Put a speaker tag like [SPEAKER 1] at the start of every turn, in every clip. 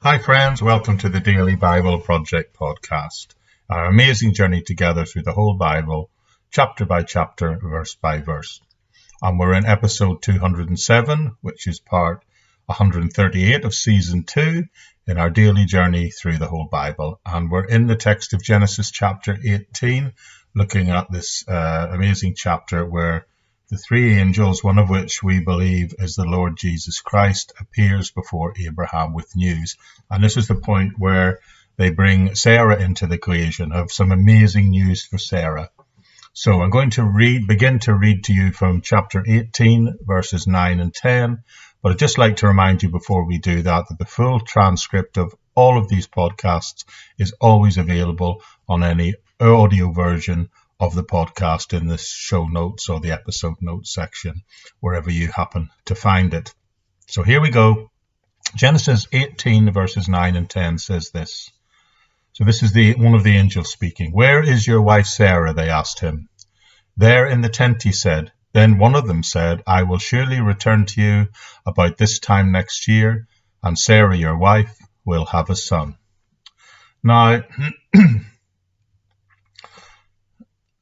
[SPEAKER 1] Hi friends, welcome to the Daily Bible Project podcast, our amazing journey together through the whole Bible, chapter by chapter, verse by verse. And we're in episode 207, which is part 138 of season 2 in our daily journey through the whole Bible. And we're in the text of Genesis chapter 18, looking at this amazing chapter where the three angels, one of which we believe is the Lord Jesus Christ, appears before Abraham with news. And this is the point where they bring Sarah into the equation, have some amazing news for Sarah. So I'm going to begin to read to you from chapter 18, verses 9 and 10. But I'd just like to remind you before we do that the full transcript of all of these podcasts is always available on any audio version of the podcast in the show notes or the episode notes section, wherever you happen to find it. So here we go. Genesis 18 verses 9 and 10 says this. So this is one of the angels speaking. "Where is your wife Sarah?" they asked him. "There in the tent," he said. Then one of them said, "I will surely return to you about this time next year, and Sarah, your wife, will have a son."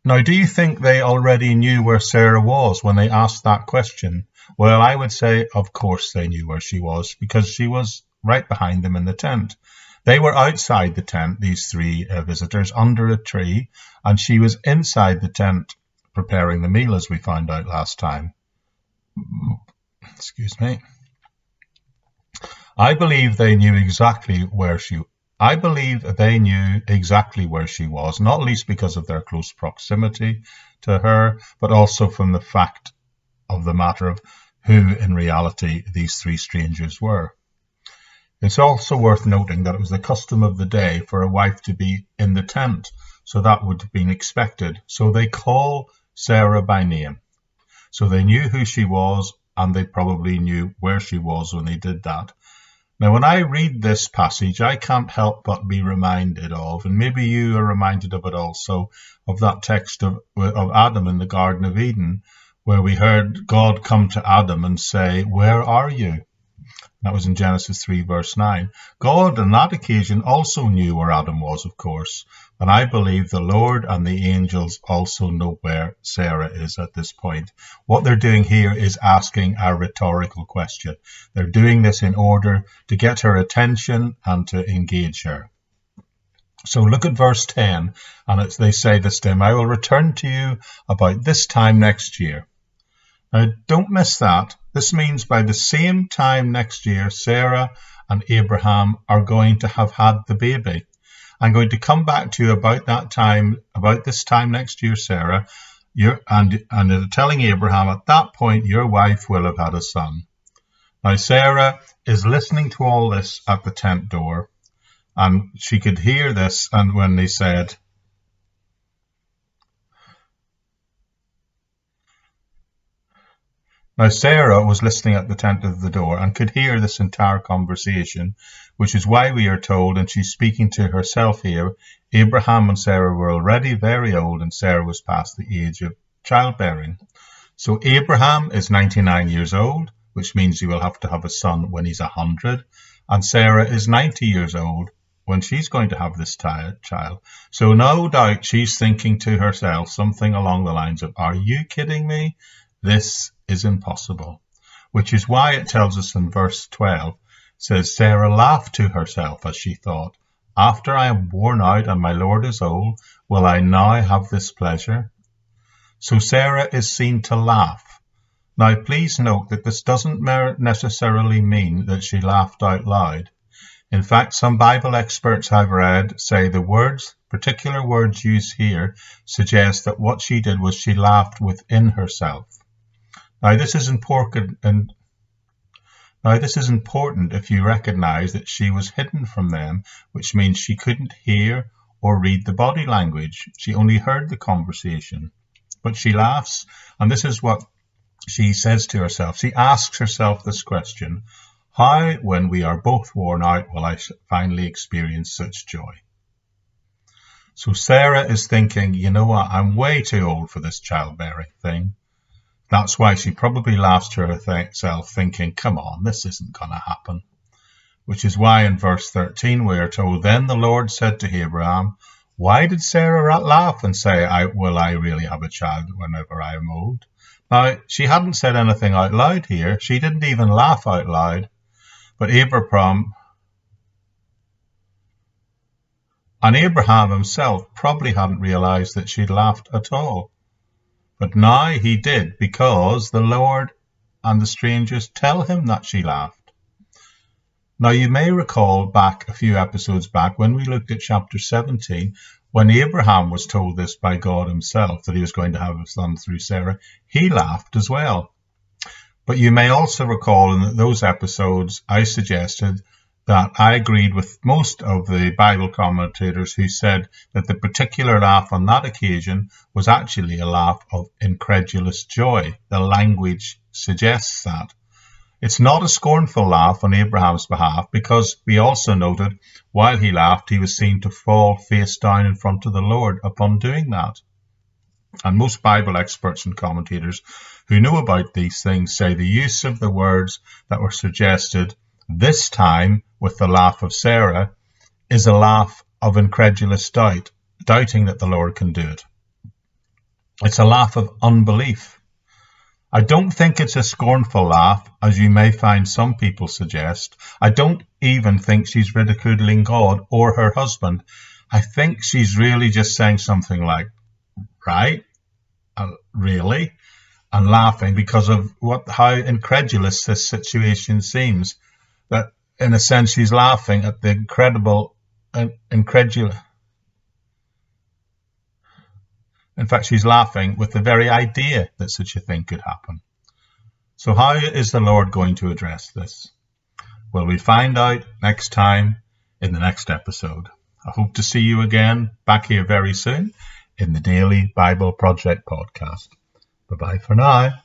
[SPEAKER 1] Now, do you think they already knew where Sarah was when they asked that question? Well, I would say, of course they knew where she was, because she was right behind them in the tent. They were outside the tent, these three visitors, under a tree, and she was inside the tent preparing the meal, as we found out last time. Excuse me. I believe they knew exactly where she was, not least because of their close proximity to her, but also from the fact of the matter of who in reality these three strangers were. It's also worth noting that it was the custom of the day for a wife to be in the tent, so that would have been expected. So they call Sarah by name. So they knew who she was, and they probably knew where she was when they did that. Now, when I read this passage, I can't help but be reminded of, and maybe you are reminded of it also, of that text of Adam in the Garden of Eden, where we heard God come to Adam and say, "Where are you?" That was in Genesis 3, verse 9. God, on that occasion, also knew where Adam was, of course, and I believe the Lord and the angels also know where Sarah is at this point. What they're doing here is asking a rhetorical question. They're doing this in order to get her attention and to engage her. So look at verse 10, and they say this to him, "I will return to you about this time next year." Now, don't miss that. This means by the same time next year, Sarah and Abraham are going to have had the baby. I'm going to come back to you about this time next year, Sarah, and telling Abraham, at that point, your wife will have had a son. Now, Sarah is listening to all this at the tent door, and she could hear this, and when they said, Now, Sarah was listening at the tent of the door and could hear this entire conversation, which is why we are told, and she's speaking to herself here, Abraham and Sarah were already very old and Sarah was past the age of childbearing. So Abraham is 99 years old, which means he will have to have a son when he's 100, and Sarah is 90 years old when she's going to have this child. So no doubt she's thinking to herself something along the lines of, "Are you kidding me? This is impossible," which is why it tells us in verse 12, says, Sarah laughed to herself as she thought, "After I am worn out and my Lord is old, will I now have this pleasure?" So Sarah is seen to laugh. Now please note that this doesn't necessarily mean that she laughed out loud. In fact, some Bible experts I've read say the particular words used here, suggest that what she did was she laughed within herself. Now this is important if you recognize that she was hidden from them, which means she couldn't hear or read the body language. She only heard the conversation. But she laughs, and this is what she says to herself. She asks herself this question: how, when we are both worn out, will I finally experience such joy? So Sarah is thinking, you know what, I'm way too old for this childbearing thing. That's why she probably laughs to herself, thinking, come on, this isn't going to happen. which is why in verse 13 we are told, Then the Lord said to Abraham, Why did Sarah laugh and say, Will I really have a child whenever I am old? Now, she hadn't said anything out loud here. She didn't even laugh out loud. But Abraham himself probably hadn't realized that she'd laughed at all. But now he did, because the Lord and the strangers tell him that she laughed. Now, you may recall back a few episodes back when we looked at chapter 17, when Abraham was told this by God himself, that he was going to have a son through Sarah, he laughed as well. But you may also recall in those episodes I suggested that I agreed with most of the Bible commentators who said that the particular laugh on that occasion was actually a laugh of incredulous joy. The language suggests that. It's not a scornful laugh on Abraham's behalf, because we also noted while he laughed, he was seen to fall face down in front of the Lord upon doing that. And most Bible experts and commentators who know about these things say the use of the words that were suggested this time with the laugh of Sarah is a laugh of incredulous doubt, doubting that the Lord can do it. It's a laugh of unbelief. I don't think it's a scornful laugh, as you may find some people suggest. I don't even think she's ridiculing God or her husband. I think she's really just saying something like, right? Really? And laughing because of how incredulous this situation seems. That in a sense she's laughing at the incredible and incredulous. In fact, she's laughing with the very idea that such a thing could happen. So how is the Lord going to address this? Well, we'll find out next time in the next episode. I hope to see you again back here very soon in the Daily Bible Project podcast. Bye-bye for now.